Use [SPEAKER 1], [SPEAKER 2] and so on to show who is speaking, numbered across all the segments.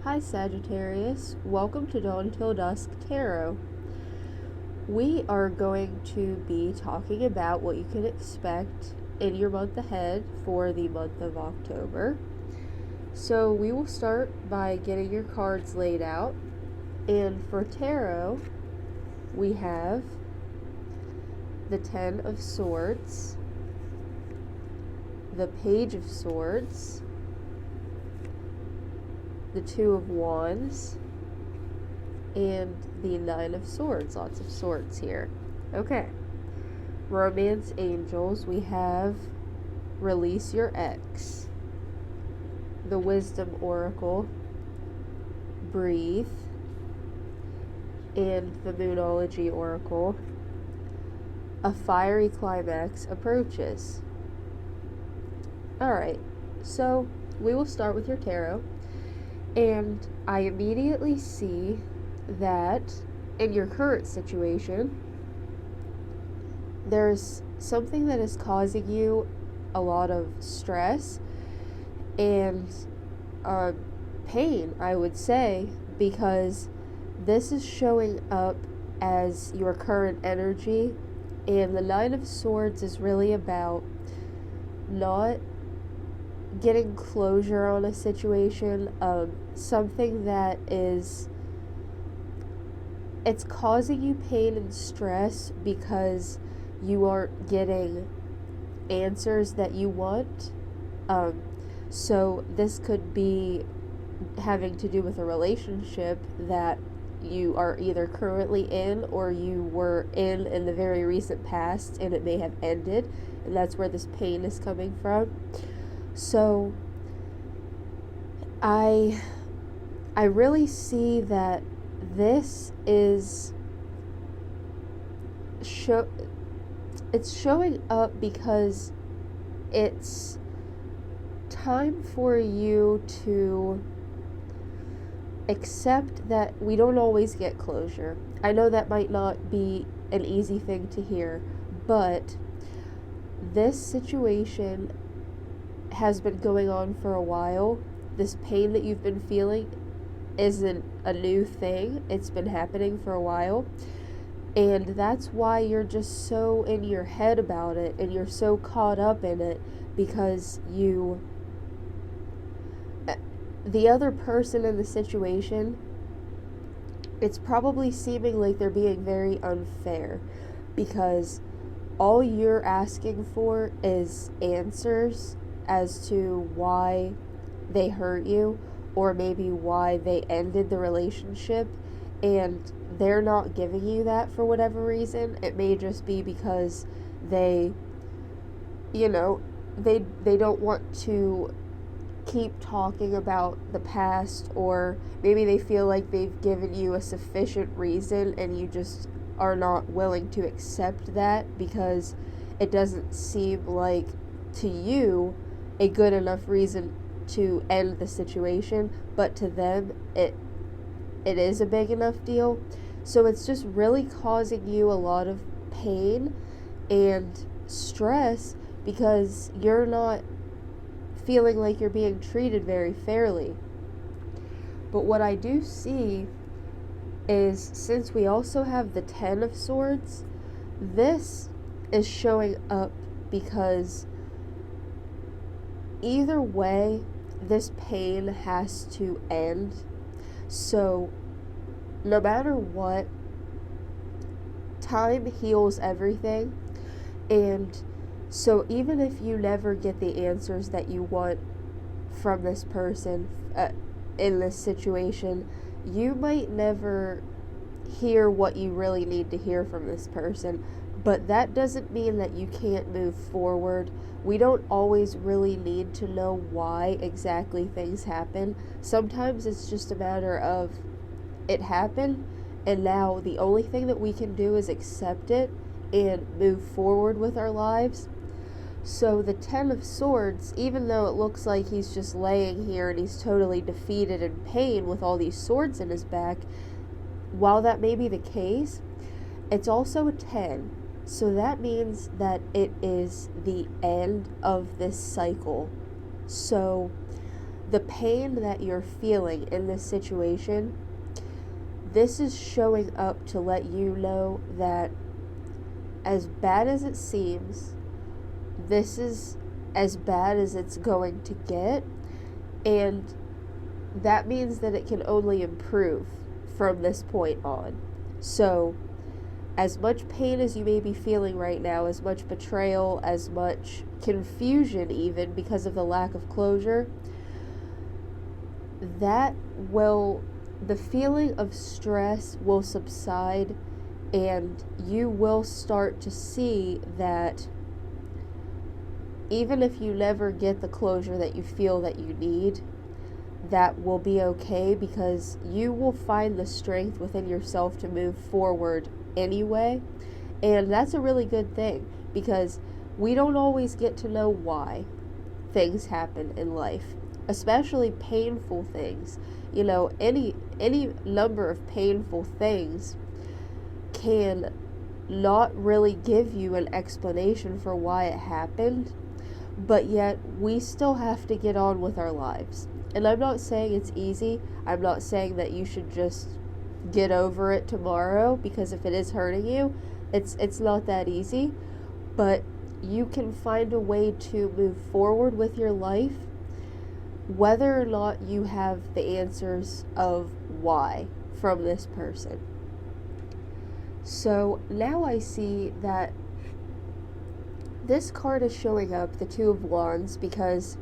[SPEAKER 1] Hi Sagittarius, welcome to Dawn Till Dusk Tarot. We are going to be talking about what you can expect in your month ahead for the month of October. So we will start by getting your cards laid out. And for tarot, we have the Ten of Swords, the Page of Swords, the Two of Wands, and the Nine of Swords. Lots of swords here. Okay. Romance Angels, we have Release Your Ex, the Wisdom Oracle, Breathe, and the Moonology Oracle, A Fiery Climax Approaches. Alright, so we will start with your tarot. And I immediately see that in your current situation, there's something that is causing you a lot of stress and pain, I would say, because this is showing up as your current energy. And the Nine of Swords is really about not getting closure on a situation, something that it's causing you pain and stress because you aren't getting answers that you want. So this could be having to do with a relationship that you are either currently in or you were in the very recent past, and it may have ended, and that's where this pain is coming from. So I really see that this is it's showing up because it's time for you to accept that we don't always get closure. I know that might not be an easy thing to hear, but this situation has been going on for a while. This pain that you've been feeling isn't a new thing. It's been happening for a while. And that's why you're just so in your head about it and you're so caught up in it, because the other person in the situation, it's probably seeming like they're being very unfair, because all you're asking for is answers as to why they hurt you, or maybe why they ended the relationship, and they're not giving you that for whatever reason. It may just be because they don't want to keep talking about the past, or maybe they feel like they've given you a sufficient reason and you just are not willing to accept that because it doesn't seem like to you a good enough reason to end the situation, but to them it is a big enough deal. So it's just really causing you a lot of pain and stress because you're not feeling like you're being treated very fairly. But what I do see is, since we also have the Ten of Swords, this is showing up because either way, this pain has to end. So no matter what, time heals everything. And so even if you never get the answers that you want from this person in this situation, you might never hear what you really need to hear from this person. But that doesn't mean that you can't move forward. We don't always really need to know why exactly things happen. Sometimes it's just a matter of it happened, and now the only thing that we can do is accept it and move forward with our lives. So the Ten of Swords, even though it looks like he's just laying here and he's totally defeated in pain with all these swords in his back, while that may be the case, it's also a 10. So that means that it is the end of this cycle. So the pain that you're feeling in this situation, this is showing up to let you know that as bad as it seems, this is as bad as it's going to get, and that means that it can only improve from this point on. So, as much pain as you may be feeling right now, as much betrayal, as much confusion even because of the lack of closure, the feeling of stress will subside, and you will start to see that even if you never get the closure that you feel that you need, that will be okay, because you will find the strength within yourself to move forward anyway. And that's a really good thing, because we don't always get to know why things happen in life, especially painful things. Any number of painful things can not really give you an explanation for why it happened, but yet we still have to get on with our lives. And I'm not saying it's easy. I'm not saying that you should just get over it tomorrow, because if it is hurting you, it's not that easy. But you can find a way to move forward with your life, whether or not you have the answers of why from this person. So now I see that this card is showing up, the Two of Wands, because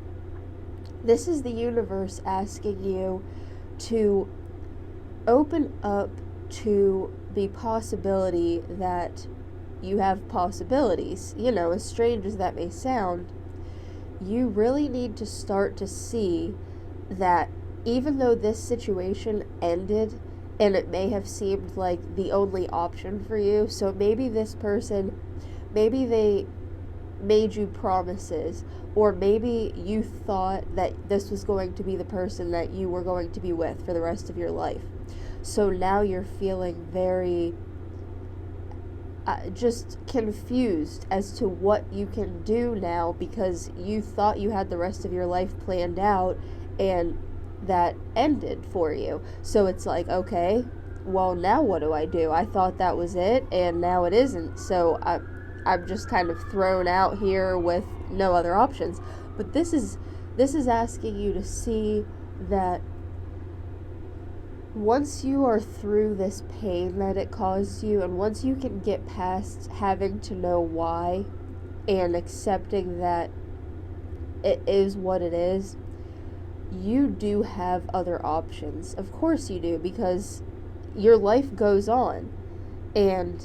[SPEAKER 1] this is the universe asking you to open up to the possibility that you have possibilities. As strange as that may sound, you really need to start to see that even though this situation ended and it may have seemed like the only option for you, so maybe this person, maybe they made you promises, or maybe you thought that this was going to be the person that you were going to be with for the rest of your life. So now you're feeling very just confused as to what you can do now, because you thought you had the rest of your life planned out and that ended for you. So it's like, okay, well, now what do I do? I thought that was it, and now it isn't. So I'm just kind of thrown out here with no other options. But this is asking you to see that once you are through this pain that it caused you, and once you can get past having to know why and accepting that it is what it is, you do have other options. Of course you do, because your life goes on and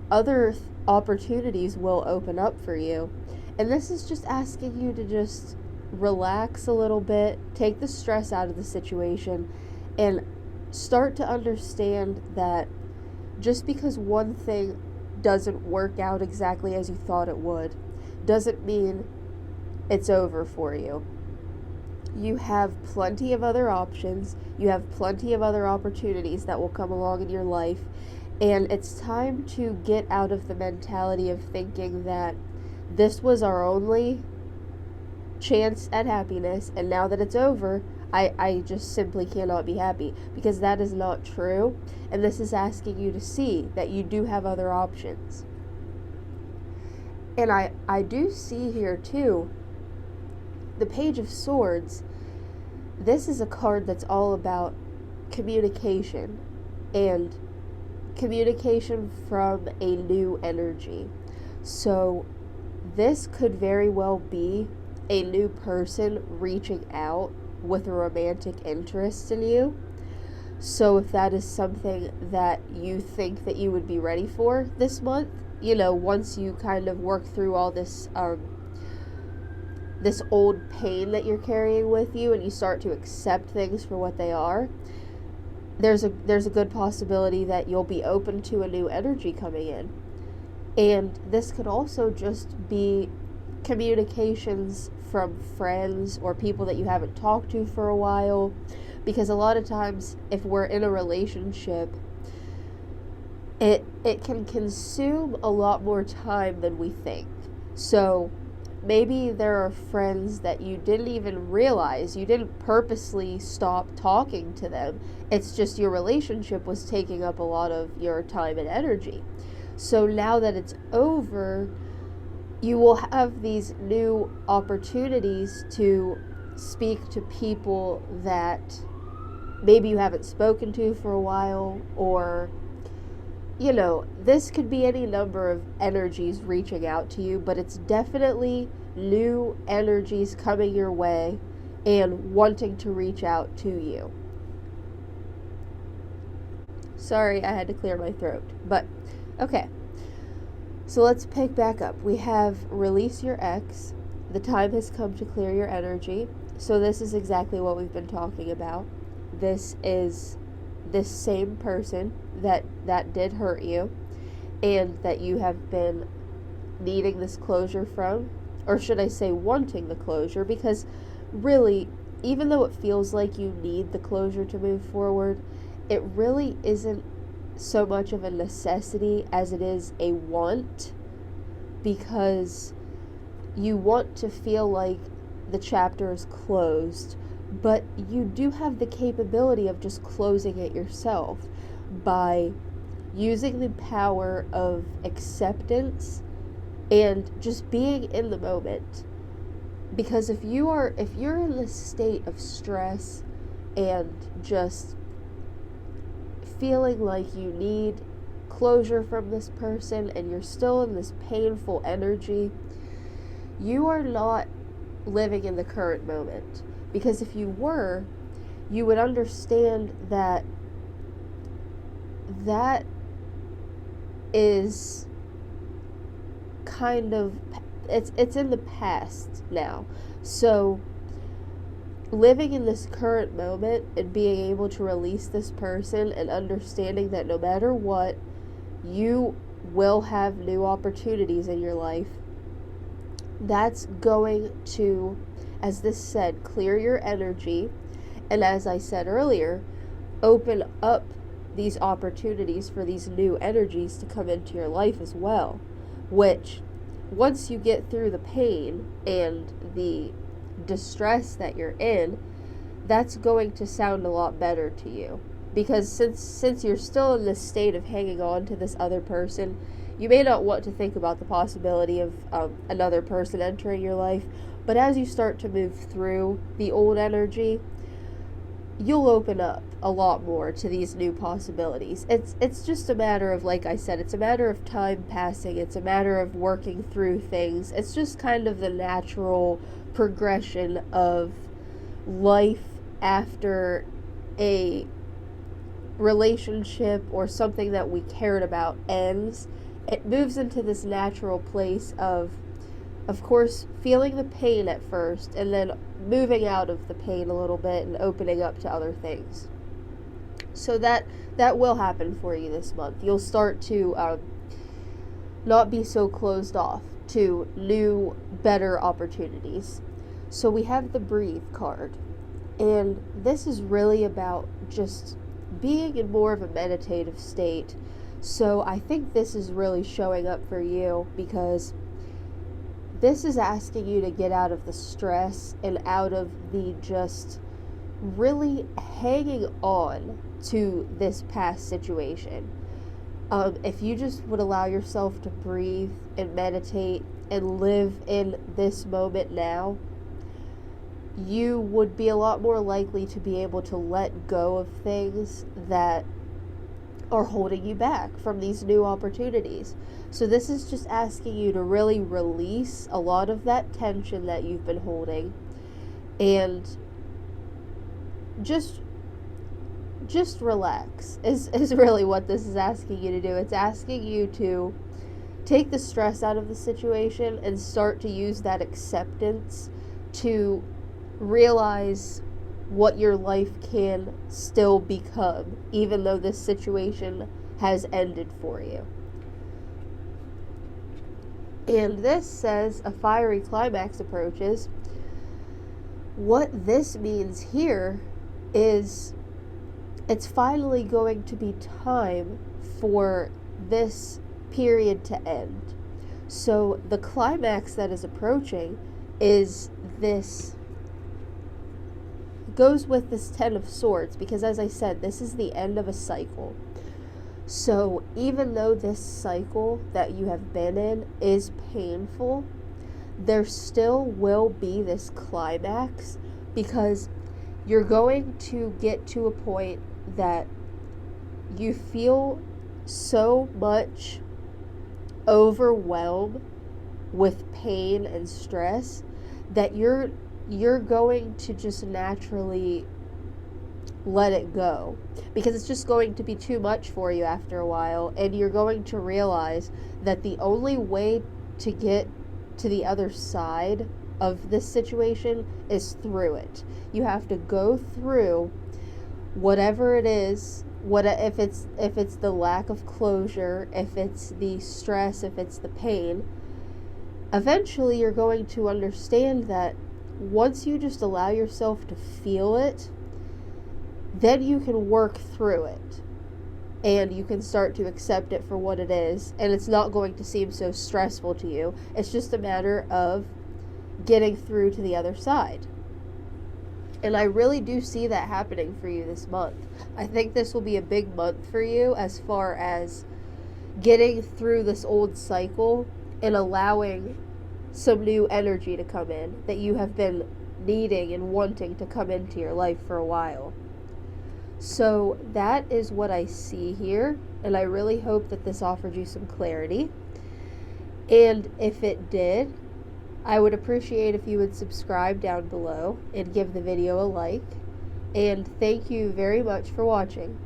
[SPEAKER 1] other opportunities will open up for you. And this is just asking you to just relax a little bit, take the stress out of the situation, and start to understand that just because one thing doesn't work out exactly as you thought it would, doesn't mean it's over for you. You have plenty of other options, you have plenty of other opportunities that will come along in your life, and it's time to get out of the mentality of thinking that this was our only chance at happiness, and now that it's over, I just simply cannot be happy, because that is not true. And this is asking you to see that you do have other options. And I do see here too, the Page of Swords. This is a card that's all about communication, and communication from a new energy. So this could very well be a new person reaching out with a romantic interest in you. So if that is something that you think that you would be ready for this month, once you kind of work through all this this old pain that you're carrying with you, and you start to accept things for what they are, there's a good possibility that you'll be open to a new energy coming in. And this could also just be communications from friends or people that you haven't talked to for a while, because a lot of times if we're in a relationship, it can consume a lot more time than we think. So maybe there are friends that you didn't even realize, you didn't purposely stop talking to them. It's just your relationship was taking up a lot of your time and energy. So now that it's over, you will have these new opportunities to speak to people that maybe you haven't spoken to for a while, or, this could be any number of energies reaching out to you, but it's definitely new energies coming your way and wanting to reach out to you. Sorry, I had to clear my throat, but okay. So let's pick back up. We have release your ex. The time has come to clear your energy. So this is exactly what we've been talking about. This is this same person that did hurt you and that you have been needing this closure from, or should I say wanting the closure, because really, even though it feels like you need the closure to move forward, it really isn't so much of a necessity as it is a want, because you want to feel like the chapter is closed, but you do have the capability of just closing it yourself by using the power of acceptance and just being in the moment. Because if you're in this state of stress and just feeling like you need closure from this person and you're still in this painful energy, you are not living in the current moment. Because if you were, you would understand that that is kind of, it's in the past now. So living in this current moment and being able to release this person and understanding that no matter what, you will have new opportunities in your life, that's going to, as this said, clear your energy, and as I said earlier, open up these opportunities for these new energies to come into your life as well, which once you get through the pain and the distress that you're in, that's going to sound a lot better to you. Because since you're still in this state of hanging on to this other person, you may not want to think about the possibility of another person entering your life, but as you start to move through the old energy, you'll open up a lot more to these new possibilities. It's just a matter of, like I said, it's a matter of time passing. It's a matter of working through things. It's just kind of the natural progression of life after a relationship or something that we cared about ends. It moves into this natural place of course, feeling the pain at first and then moving out of the pain a little bit and opening up to other things. So that will happen for you this month. You'll start to not be so closed off to new, better opportunities. So we have the Breathe card. And this is really about just being in more of a meditative state. So I think this is really showing up for you, because this is asking you to get out of the stress and out of the just really hanging on to this past situation. If you just would allow yourself to breathe and meditate and live in this moment now, you would be a lot more likely to be able to let go of things that are holding you back from these new opportunities. So this is just asking you to really release a lot of that tension that you've been holding, and just relax is really what this is asking you to do. It's asking you to take the stress out of the situation and start to use that acceptance to realize what your life can still become, even though this situation has ended for you. And this says a fiery climax approaches. What this means here is it's finally going to be time for this period to end. So the climax that is approaching is this, goes with this Ten of Swords, because as I said, this is the end of a cycle. So even though this cycle that you have been in is painful, there still will be this climax, because you're going to get to a point that you feel so much overwhelmed with pain and stress that you're going to just naturally let it go, because it's just going to be too much for you after a while, and you're going to realize that the only way to get to the other side of this situation is through it. You have to go through whatever it is, if it's the lack of closure, if it's the stress, if it's the pain. Eventually you're going to understand that once you just allow yourself to feel it, then you can work through it, and you can start to accept it for what it is, and it's not going to seem so stressful to you. It's just a matter of getting through to the other side. And I really do see that happening for you this month. I think this will be a big month for you as far as getting through this old cycle and allowing some new energy to come in that you have been needing and wanting to come into your life for a while. So that is what I see here, and I really hope that this offered you some clarity. And if it did, I would appreciate if you would subscribe down below and give the video a like. And thank you very much for watching.